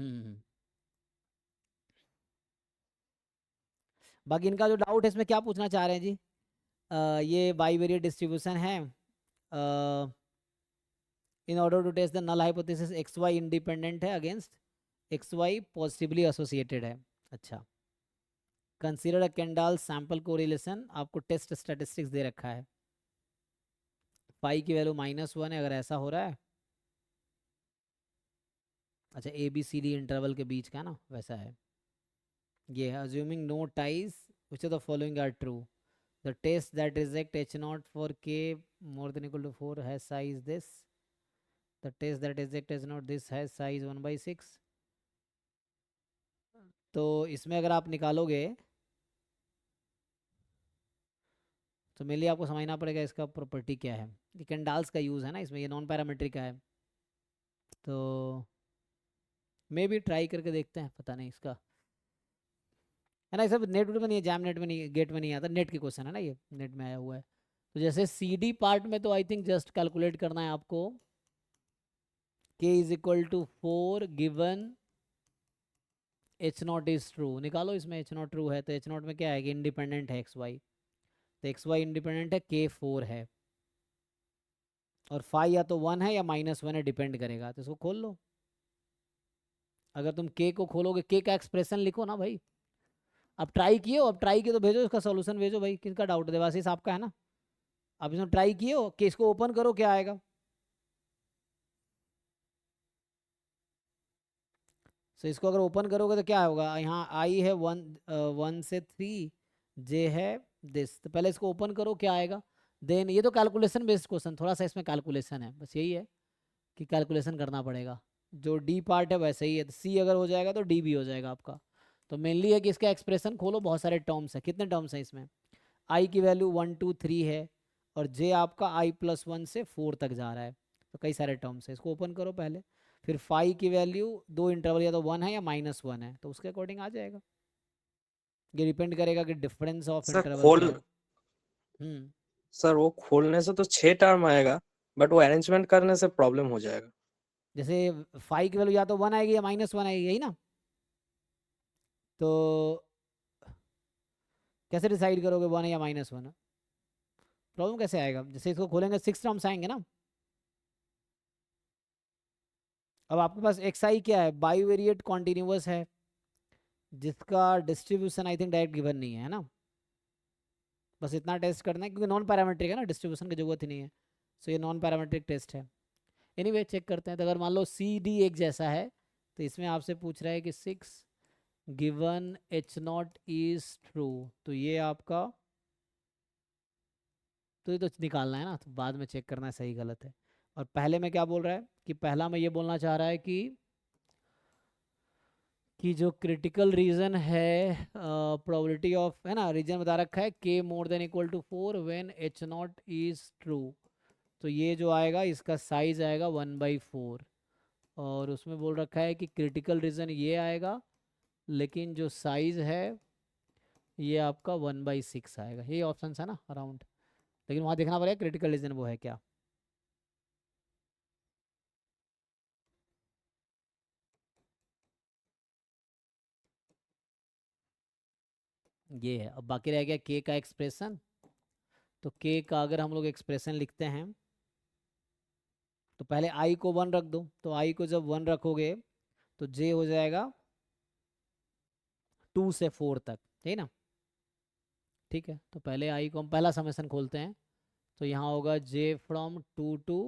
हम्म। बाकी इनका जो डाउट है इसमें क्या पूछना चाह रहे हैं जी? ये बाईवेरिएट डिस्ट्रीब्यूशन है। In order to test the null hypothesis X Y independent है against X Y possibly associated है। अच्छा, consider a Kendall sample correlation, आपको टेस्ट स्टैटिस्टिक्स दे रखा है। पाई की वैल्यू -1 है अगर ऐसा हो रहा है। अच्छा, A B C D interval के बीच का ना वैसा है। ये है assuming no ties which of the following are true. The test that reject H not for K more than equal to 4 has size this. The test that reject H not this has size 1/6। तो इसमें अगर आप निकालोगे तो mainly आपको समझना पड़ेगा इसका प्रॉपर्टी क्या है। ये कैंडाल्स का यूज़ है ना इसमें, ये नॉन पैरामीट्रिक का है। तो मे भी ट्राई करके देखते हैं, पता नहीं इसका है ना। ये सब नेट में नहीं है, जैम नेट में नहीं, गेट में नहीं आता, नेट के क्वेश्चन है ना, ये नेट में आया हुआ है। तो जैसे सी डी पार्ट में तो आई थिंक जस्ट कैलकुलेट करना है आपको, k is equal to 4 given h naught is true. निकालो इसमें एच नॉट ट्रू है तो एच नॉट में क्या है कि इंडिपेंडेंट है एक्स वाई, तो एक्स वाई इंडिपेंडेंट है, k 4 है और फाई या तो 1 है या -1 है, डिपेंड करेगा। तो इसको खोल लो। अगर तुम k को खोलोगे, k का एक्सप्रेशन लिखो ना भाई। अब ट्राई किए हो, अब ट्राई किए तो भेजो इसका सोल्यूशन भेजो भाई। किसका डाउट है? देवाशीष आपका है ना। आप इसमें ट्राई किए हो कि इसको ओपन करो क्या आएगा। सो इसको अगर ओपन करोगे तो क्या होगा, यहाँ आई है 1 से 3, जे है दिस। तो पहले इसको ओपन करो क्या आएगा। देन ये तो कैलकुलेशन बेस्ड क्वेश्चन, थोड़ा सा इसमें कैलकुलेशन है, बस यही है कि कैलकुलेशन करना पड़ेगा। जो डी पार्ट है वैसे ही है, तो सी अगर हो जाएगा तो डी भी हो जाएगा आपका। तो मेनली है कि इसका एक्सप्रेशन खोलो, बहुत सारे टर्म्स है। कितने टर्म्स हैं इसमें? आई की वैल्यू 1 2 3 है और जे आपका i+1 से 4 तक जा रहा है, तो कई सारे टर्म्स है। इसको ओपन करो पहले, फिर फाई की वैल्यू दो इंटरवल या तो 1 है या -1 है, तो उसके अकॉर्डिंग आ जाएगा। ये डिपेंड करेगा कि डिफरेंस ऑफ सर इंटरवल क्या खोल है। हम्म। सर वो खोलने से तो 6 टर्म आएगा, बट वो अरेंजमेंट करने से प्रॉब्लम हो जाएगा। जैसे फाई की वैल्यू या तो 1 आएगी या -1 आएगी, यही ना। तो कैसे डिसाइड करोगे 1 है या -1? प्रॉब्लम कैसे आएगा? जैसे इसको खोलेंगे 6 टर्म्स आएंगे ना। अब आपके पास एक्स आई क्या है, बाईवेरिएट कॉन्टिन्यूअस है, जिसका distribution I think direct given नहीं है ना। बस इतना टेस्ट करना है क्योंकि नॉन पैरामेट्रिक है ना, डिस्ट्रीब्यूशन की जरूरत ही नहीं है। सो ये नॉन पैरामेट्रिक टेस्ट है। एनीवे चेक करते हैं। तो अगर मान लो सी डी एक जैसा है तो इसमें आपसे पूछ रहा है कि 6 given h naught is true, तो ये आपका, तो ये तो निकालना है ना, तो बाद में चेक करना है सही गलत है। और पहले में क्या बोल रहा है कि पहला में ये बोलना चाह रहा है कि जो क्रिटिकल रीजन है, प्रोबेबिलिटी ऑफ है ना, रीजन बता रखा है k more than equal to 4 when h naught is true. तो ये जो आएगा इसका साइज आएगा 1/4। और उसमें बोल रखा है कि क्रिटिकल रीजन ये आएगा, लेकिन जो साइज है ये आपका 1/6 आएगा। ये ऑप्शन है ना अराउंड, लेकिन वहाँ देखना पड़ेगा क्रिटिकल रीजन वो है क्या। ये है। अब बाकी रह गया k का एक्सप्रेशन। तो k का अगर हम लोग एक्सप्रेशन लिखते हैं तो पहले i को 1 रख दो। तो i को जब 1 रखोगे तो j हो जाएगा 2 से 4 तक, ठीक है ना। ठीक है, तो पहले i को हम पहला समेसन खोलते हैं। तो यहाँ होगा j फ्रॉम 2 टू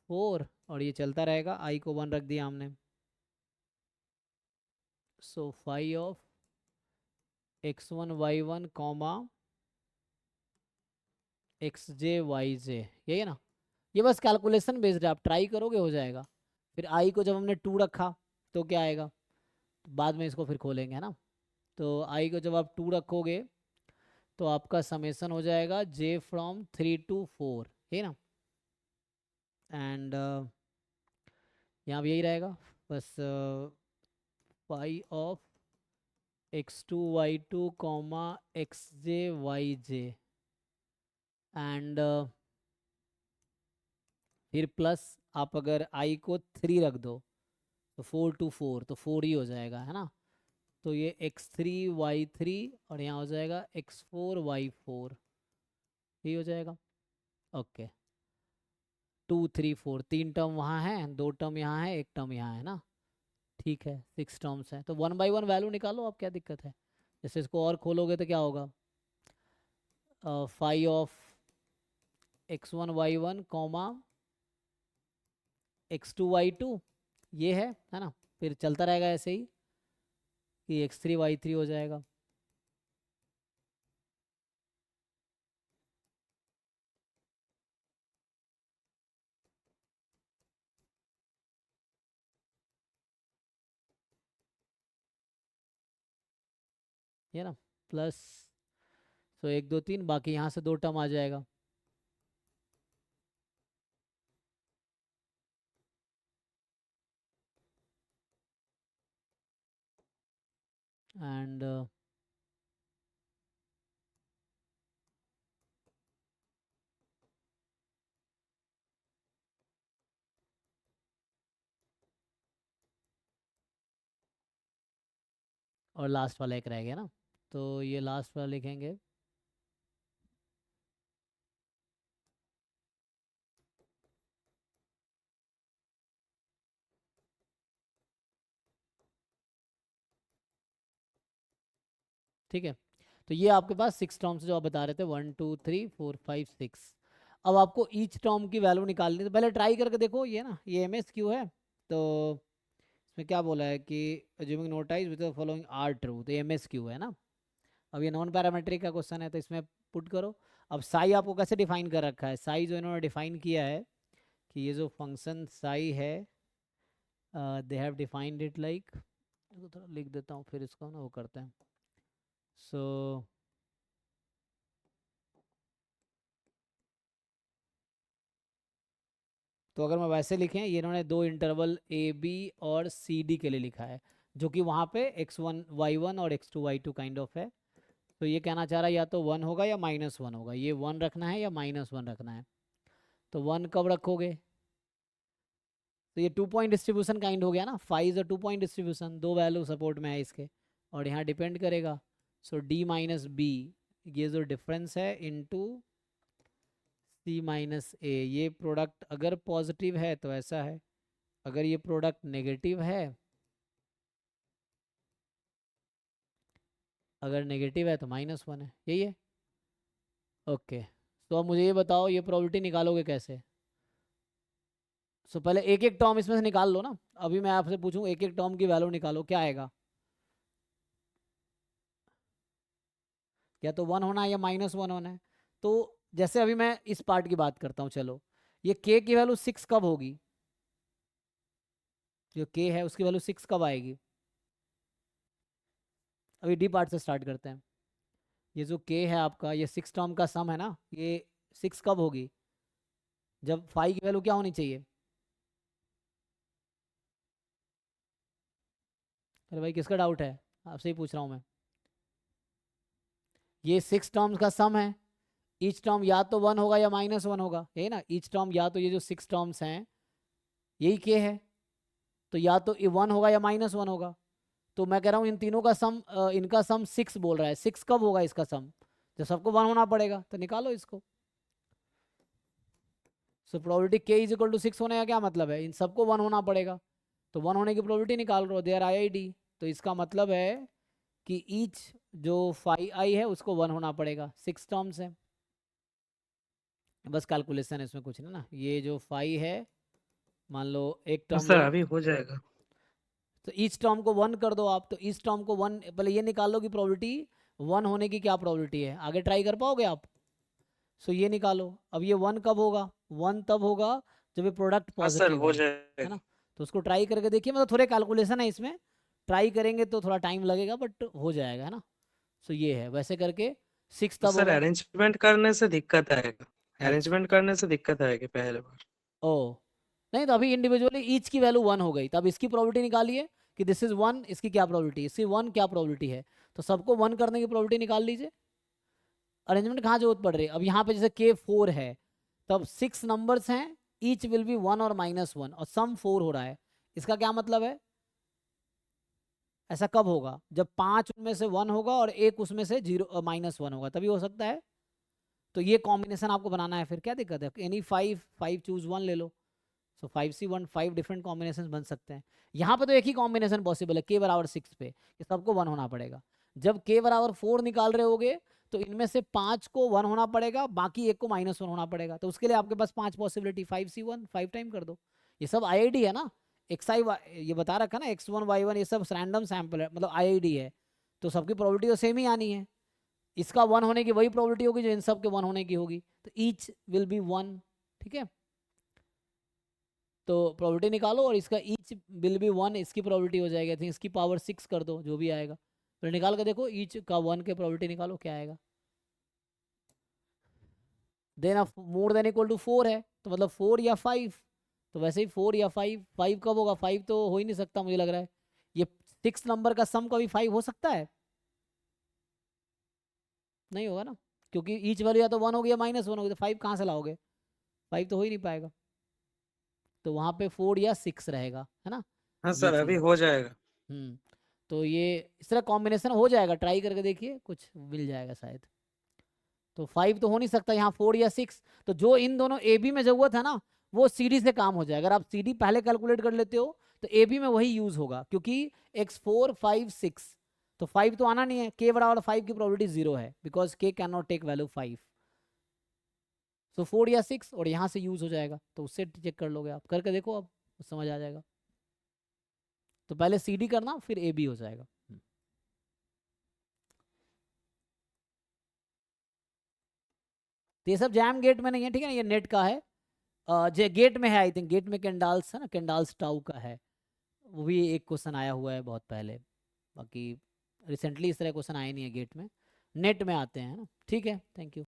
4 और ये चलता रहेगा। i को 1 रख दिया हमने। So phi of x1 y1 comma xj yj, यही है ना। ये बस कैलकुलेशन बेस्ड है, आप ट्राई करोगे हो जाएगा। फिर i को जब हमने 2 रखा तो क्या आएगा, तो बाद में इसको फिर खोलेंगे है ना। तो i को जब आप 2 रखोगे तो आपका समेसन हो जाएगा j फ्रॉम 3 टू 4, है ना। एंड यहाँ भी यही रहेगा, बस phi of x2 y2 comma xj yj and फिर प्लस आप अगर i को 3 रख दो तो 4 to 4 तो 4 ही हो जाएगा, है ना। तो ये x3y3 और यहाँ हो जाएगा x4y4, यही हो जाएगा। ओके, 2 3 4 3 टर्म वहाँ है, 2 टर्म यहाँ है, 1 टर्म यहाँ है ना। ठीक है, 6 टर्म्स हैं, तो 1 बाई 1 वैल्यू निकालो, अब क्या दिक्कत है। जैसे इसको और खोलोगे तो क्या होगा, five of x1y1 comma x2y2, ये है ना। फिर चलता रहेगा ऐसे ही कि x3y3 हो जाएगा। ये ना, प्लस, तो 1 2 3, बाकी यहाँ से 2 टर्म आ जाएगा। एंड और लास्ट वाला एक रह गया ना, तो ये लास्ट वाला लिखेंगे ठीक है। तो ये आपके पास 6 टर्म्स जो आप बता रहे थे, 1 2 3 4 5 6। अब आपको ईच टर्म की वैल्यू निकालनी है, तो पहले ट्राई करके देखो। ये ना, ये MSQ है, तो इसमें क्या बोला है कि assuming no ties with the following are true, तो MSQ है ना। अब ये नॉन पैरामेट्रिक का क्वेश्चन है, तो इसमें पुट करो। अब साई आपको कैसे डिफाइन कर रखा है, साई जो इन्होंने डिफाइन किया है कि ये जो फंक्शन साई है, they have defined it like, थोड़ा लिख देता हूँ फिर इसको ना वो करते हैं। सो तो अगर मैं वैसे लिखें, ये इन्होंने 2 इंटरवल AB और CD के लिए लिखा है, जो कि वहाँ पे x1y1 और x2y2 काइंड ऑफ है। तो ये कहना चाह रहा है या तो 1 होगा या -1 होगा, ये 1 रखना है या -1 रखना है। तो 1 कब रखोगे, तो ये 2 पॉइंट डिस्ट्रीब्यूशन काइंड हो गया ना, 5 is a 2 point distribution, 2 value support में है इसके, और यहाँ डिपेंड करेगा। सो D माइनस B, ये जो डिफरेंस है, इनटू C माइनस A। ये प्रोडक्ट अगर पॉजिटिव है तो ऐसा है, अगर ये प्रोडक्ट नेगेटिव है, अगर नेगेटिव है तो -1 है, यही है। ओके, तो अब मुझे ये बताओ, ये प्रोबेबिलिटी निकालोगे कैसे। सो पहले एक एक टर्म इसमें से निकाल लो ना। अभी मैं आपसे पूछूं, एक एक टर्म की वैल्यू निकालो, क्या आएगा। या तो 1 होना है या -1 होना है। तो जैसे अभी मैं इस पार्ट की बात करता हूँ, चलो, ये k की वैल्यू 6 कब होगी, जो k है उसकी वैल्यू 6 कब आएगी। अभी डी पार्ट से स्टार्ट करते हैं। ये जो k है आपका, ये 6 टर्म का सम है ना, ये 6 कब होगी, जब 5 की वैल्यू क्या होनी चाहिए। अरे भाई, किसका डाउट है, आपसे ही पूछ रहा हूँ मैं। ये 6 टर्म्स का सम है, ईच टर्म या तो 1 होगा या -1 होगा, यही ना। ईच टर्म या तो, ये जो 6 टर्म्स हैं यही k है, तो या तो 1 होगा या -1 होगा। तो मैं कह रहा हूँ इन तीनों का सम, इनका सम 6 बोल रहा है। 6 कब होगा इसका सम, जब सबको 1 होना पड़ेगा, तो निकालो इसको। So probability k is equal to 6 होने का क्या मतलब है, इन सबको 1 होना पड़ेगा, तो 1 होने की प्रोबेबिलिटी निकाल रहे हो, देयर IID। तो इसका मतलब है कि ईच जो 5i है उसको 1 होना पड़ेगा, 6 टर्म्स है, बस कैलकुलेशन है इसमें, कुछ नहीं ना। ये जो 5 है, मान लो एक टर्म सर लो, अभी हो जाएगा। तो ईच टर्म को 1 कर दो आप। तो ईच टर्म को 1, पहले ये निकाल लो कि प्रोबेबिलिटी 1 होने की क्या प्रोबेबिलिटी है, आगे ट्राई कर पाओगे आप। सो ये निकालो। अब ये 1 कब होगा, 1 तब होगा जब ये प्रोडक्ट हाँ सर पॉजिटिव हो है ना। जाएगा। तो उसको ट्राई करके देखिए, मतलब थोड़े कैलकुलेशन है इसमें, ट्राई करेंगे तो थोड़ा टाइम लगेगा, बट हो जाएगा, है ना। सो ये है, वैसे करके 6 तो तब सर होगा। अरेंजमेंट करने से दिक्कत आएगा, अच्छा, अरेंजमेंट करने से दिक्कत आएगी पहले बार। ओ नहीं, तो अभी इंडिविजुअली ईच की वैल्यू 1 हो गई, तब इसकी प्रोबेबिलिटी निकालिए कि दिस इज 1, इसकी क्या प्रोबेबिलिटी, इसकी 1 क्या प्रोबेबिलिटी है, तो सबको 1 करने की प्रोबेबिलिटी निकाल लीजिए। अरेंजमेंट कहाँ जरूरत पड़ रही है, अब यहाँ पे जैसे K4 है, तब 6 नंबर्स हैं, ईच विल बी 1 और -1, और सम 4 हो रहा है। इसका क्या मतलब है, ऐसा कब होगा? जब 5 उनमें से 1 होगा और एक उसमें से -1 होगा, तभी हो सकता है। तो ये कॉम्बिनेशन आपको बनाना है, फिर क्या दिक्कत है? एनी 5 चूज 1 ले लो। सो 5C1 5 डिफरेंट कॉम्बिनेशन बन सकते हैं। यहाँ पे तो एक ही कॉम्बिनेशन पॉसिबल है k बराबर 6 पे, कि सबको 1 होना पड़ेगा। जब k बराबर 4 निकाल रहे होगे तो इनमें से 5 को 1 होना पड़ेगा, बाकी एक को -1 होना पड़ेगा। तो उसके लिए आपके पास 5 पॉसिबिलिटी, 5C1 5 टाइम कर दो। ये सब IID है ना, xi ये बता रखा ना, x1 y1 ये सब रैंडम सैंपल है, मतलब IID है, तो सबकी प्रोबेबिलिटी तो सेम ही आनी है। इसका 1 होने की वही प्रोबेबिलिटी होगी जो इन सब के 1 होने की होगी, तो ईच विल बी 1। ठीक है, तो प्रोबेबिलिटी निकालो और इसका ईच विल बी 1, इसकी प्रोबेबिलिटी हो जाएगी, आई थिंक इसकी पावर 6 कर दो, जो भी आएगा। फिर निकाल के देखो ईच का 1 के प्रोबेबिलिटी निकालो क्या आएगा। देन अब मोर देन इक्वल टू 4 है, तो मतलब 4 या 5, तो वैसे ही 4 या 5, 5 कब होगा? 5 तो हो ही नहीं सकता मुझे लग रहा है। ये 6 नंबर का सम कभी 5 हो सकता है? नहीं होगा ना, क्योंकि ईच वैल्यू या तो 1 होगी या -1 होगी, तो 5 कहाँ से लाओगे? 5 तो हो ही नहीं पाएगा, तो वहाँ पे 4 या 6 रहेगा, है ना, हाँ ये सर, अभी चीज़ है। हो जाएगा। तो ये इस तरह कॉम्बिनेशन हो जाएगा, ट्राई करके देखिए, कुछ मिल जाएगा शायद। तो 5 तो हो नहीं सकता, यहाँ 4 या 6, तो जो इन दोनों ए बी में जरूरत है ना, वो CD से काम हो जाएगा। अगर आप CD पहले कैलकुलेट कर लेते हो तो ए बी में वही यूज होगा, क्योंकि x4 5 6, तो 5 तो आना नहीं है, k बराबर 5 की प्रोबेबिलिटी 0 है, because k can not take value 5। तो 4 या 6 और यहाँ से यूज हो जाएगा, तो उससे चेक कर लोगे आप, करके देखो, अब समझ आ जाएगा। तो पहले CD करना, फिर ए बी हो जाएगा। तो ये सब जैम गेट में नहीं है, ठीक है ना, ये नेट का है। जे गेट में है, आई थिंक गेट में कैंडाल्स है ना, कैंडाल्स टाउ का है, वो भी एक क्वेश्चन आया हुआ है बहुत पहले। बाकी रिसेंटली इस तरह क्वेश्चन आए नहीं है गेट में, नेट में आते हैं, है ना। ठीक है, थैंक यू।